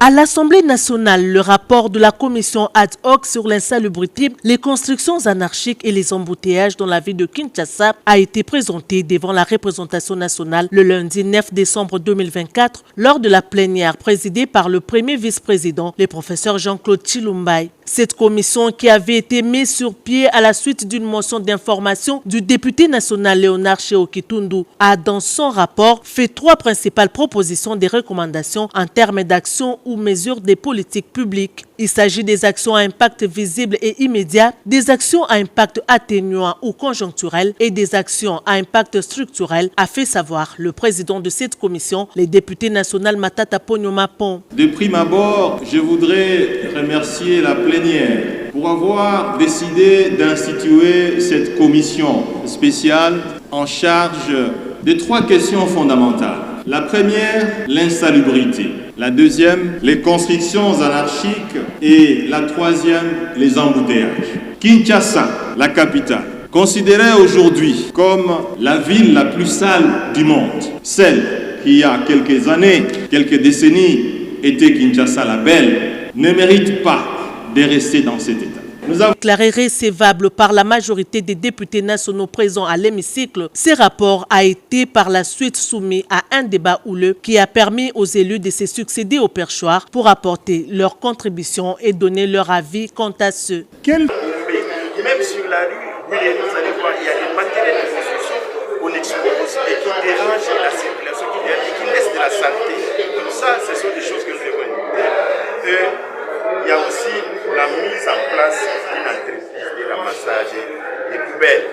À l'Assemblée nationale, le rapport de la commission ad hoc sur l'insalubrité, les constructions anarchiques et les embouteillages dans la ville de Kinshasa a été présenté devant la représentation nationale le lundi 9 décembre 2024 lors de la plénière présidée par le premier vice-président, le professeur Jean-Claude Tshilumbayi. Cette commission, qui avait été mise sur pied à la suite d'une motion d'information du député national Léonard Chéo Kitundu, a dans son rapport fait 3 principales propositions de recommandations en termes d'action ou mesures des politiques publiques. Il s'agit des actions à impact visible et immédiat, des actions à impact atténuant ou conjoncturel et des actions à impact structurel, a fait savoir le président de cette commission, le député national Matata Ponyo Mapon. De prime abord, je voudrais remercier la plénière pour avoir décidé d'instituer cette commission spéciale en charge de 3 questions fondamentales. La première, l'insalubrité. La deuxième, les constructions anarchiques. Et la troisième, les embouteillages. Kinshasa, la capitale, considérée aujourd'hui comme la ville la plus sale du monde, celle qui il y a quelques années, quelques décennies, était Kinshasa la belle, ne mérite pas de rester dans cet état. Nous avons déclaré recevable par la majorité des députés nationaux présents à l'hémicycle. Ce rapport a été par la suite soumis à un débat houleux qui a permis aux élus de se succéder au perchoir pour apporter leur contribution et donner leur avis quant à ce. Même sur la rue, vous allez voir, il y a des matériels de construction qu'on expose et qui dérangent la circulation, qui laissent de la saleté. Donc ça, ce sont des choses que nous devons éviter. Il y a aussi la mise en place d'une entreprise de ramassage des poubelles.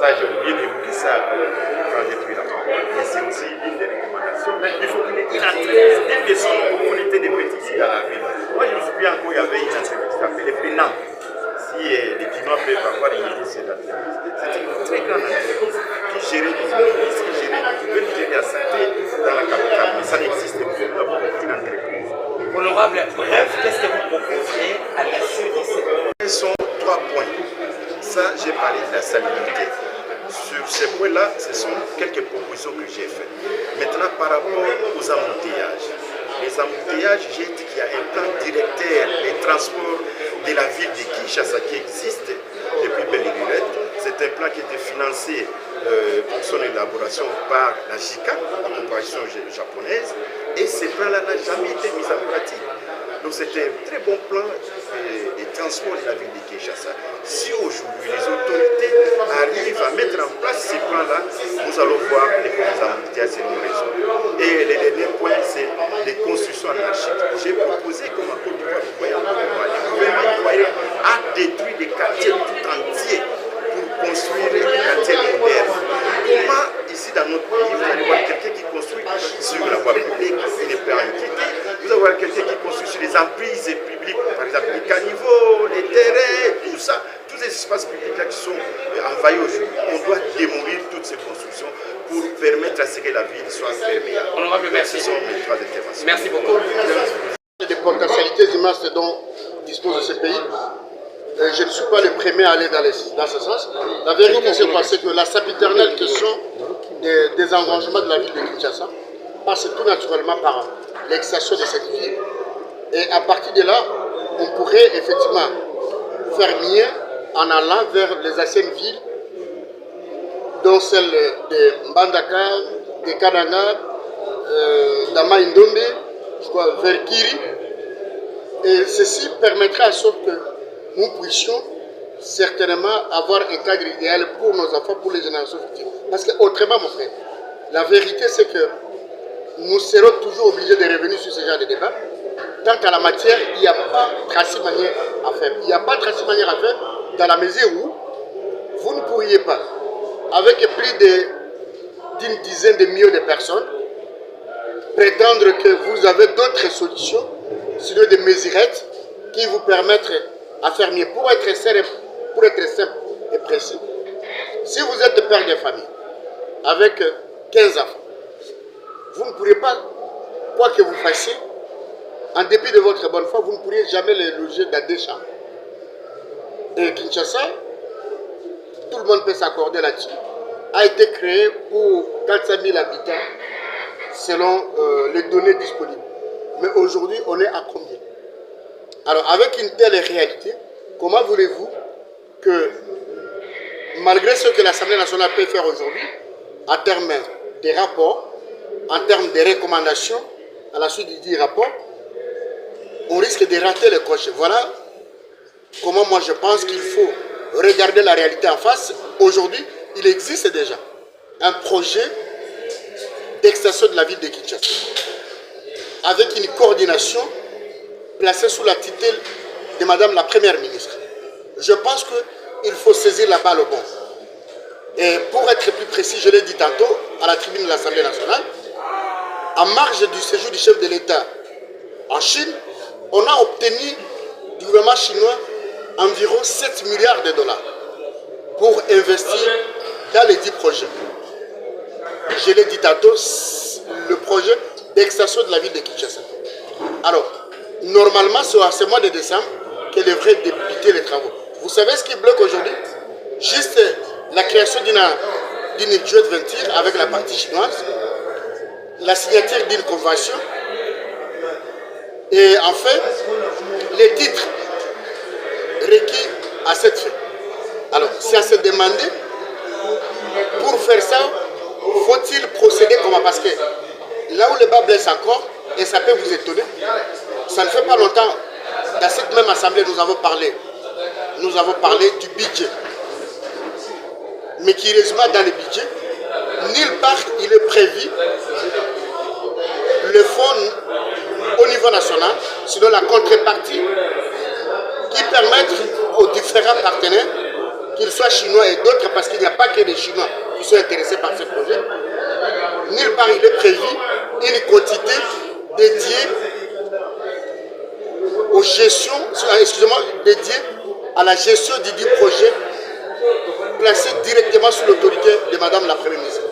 Ça, j'ai oublié d'évoquer ça quand j'ai pris la parole. Et c'est aussi une des recommandations. Mais il faut qu'il y ait une entreprise, une des sons où on était des petits ici dans la ville. Moi, je me souviens encore, il y avait une entreprise qui s'appelait Pénan. Si les Pinois peuvent avoir une idée de cette entreprise, c'était une très grande entreprise qui gérait des entreprises, qui gérait des poubelles, qui gérait la santé dans la capitale. Mais ça n'existe plus. Nous avons une entreprise. Honorable, bref, qu'est-ce que vous proposez à la suite de cette... Ce sont 3 points. Ça, j'ai parlé de la salubrité. Sur ces points-là, ce sont quelques propositions que j'ai faites. Maintenant, par rapport aux embouteillages. Les embouteillages, j'ai dit qu'il y a un plan directeur des transports de la ville de Kinshasa qui existe depuis belle lurette. C'est un plan qui a été financé pour son élaboration par la JICA, la corporation japonaise, et ce plan-là n'a jamais été mis en pratique. Donc c'est un très bon plan des transports de la ville de Kinshasa. Si aujourd'hui les autorités arrivent à mettre en place ces plans-là, nous allons voir les embouteillages selon raison. Et le dernier point, c'est les constructions anarchiques. J'ai proposé comme en Côte d'Ivoire, le gouvernement ivoirien a détruit des quartiers tout entiers pour construire des quartiers modernes. Comment, ici dans notre pays, vous allez voir quelqu'un qui construit sur la voie publique, il n'est pas inquiété. Vous allez voir quelqu'un qui construit sur les emprises publiques, par exemple les caniveaux, les terrains, tout ça, tous ces espaces publics-là qui sont envahis aujourd'hui. On doit démolir toutes ces constructions pour permettre à ce que la ville soit fermée. Honorable, merci. Ce sont mes 3 interventions. Merci beaucoup. Des potentialités immenses dont dispose ce pays. Je ne suis pas le premier à aller dans ce sens. La vérité, c'est quoi? C'est que la sempiternelle question des engagements de la ville de Kinshasa passe tout naturellement par l'extension de cette ville. Et à partir de là, on pourrait effectivement faire mieux en allant vers les anciennes villes, dont celle de Mbandaka, de Kananga, d'Ama Indombe, vers Kiri. Et ceci permettrait à sorte que nous puissions certainement avoir un cadre idéal pour nos enfants, pour les générations futures. Parce qu'autrement, mon frère, la vérité, c'est que nous serons toujours obligés de revenir sur ce genre de débat. Tant qu'à la matière, il n'y a pas tracé manière à faire. Il n'y a pas tracé manière à faire dans la mesure où vous ne pourriez pas, avec plus d'une dizaine de millions de personnes, prétendre que vous avez d'autres solutions, sinon des mesurettes qui vous permettent à faire mieux. Pour être simple et précis, si vous êtes père de famille avec 15 enfants, vous ne pourrez pas, quoi que vous fassiez, en dépit de votre bonne foi, vous ne pourriez jamais les loger dans 2 chambres. Et Kinshasa, tout le monde peut s'accorder là-dessus, a été créé pour 400 000 habitants selon les données disponibles. Mais aujourd'hui, on est à combien? Alors, avec une telle réalité, comment voulez-vous que, malgré ce que l'Assemblée nationale peut faire aujourd'hui, en termes des rapports, en termes de recommandations, à la suite du dit rapport, on risque de rater le coche. Voilà comment moi je pense qu'il faut regarder la réalité en face. Aujourd'hui, il existe déjà un projet d'extension de la ville de Kinshasa avec une coordination placée sous la tutelle de Madame la Première ministre. Je pense qu'il faut saisir la balle au bon. Et pour être plus précis, je l'ai dit tantôt à la tribune de l'Assemblée nationale, en marge du séjour du chef de l'État en Chine, on a obtenu du gouvernement chinois environ 7 milliards de dollars pour investir dans les 10 projets. Je l'ai dit tantôt, le projet d'extension de la ville de Kinshasa. Alors, normalement, c'est à ce mois de décembre que devraient débuter les travaux. Vous savez ce qui bloque aujourd'hui? Juste la création d'une joint venture avec la partie chinoise, la signature d'une convention et enfin les titres requis à cette fin. Alors, c'est à se demander, pour faire ça, faut-il procéder comment? Parce que là où le bas blesse encore, et ça peut vous étonner, ça ne fait pas longtemps, dans cette même assemblée, nous avons parlé du budget. Mais curieusement, dans le budget, nulle part il est prévu le fonds au niveau national, sinon la contrepartie qui permettent aux différents partenaires, qu'ils soient chinois et d'autres, parce qu'il n'y a pas que les Chinois qui sont intéressés par ce projet, nulle part il est prévu une quantité dédiée aux gestions, dédiée à la gestion du projet placé directement sous l'autorité de Madame la Première ministre.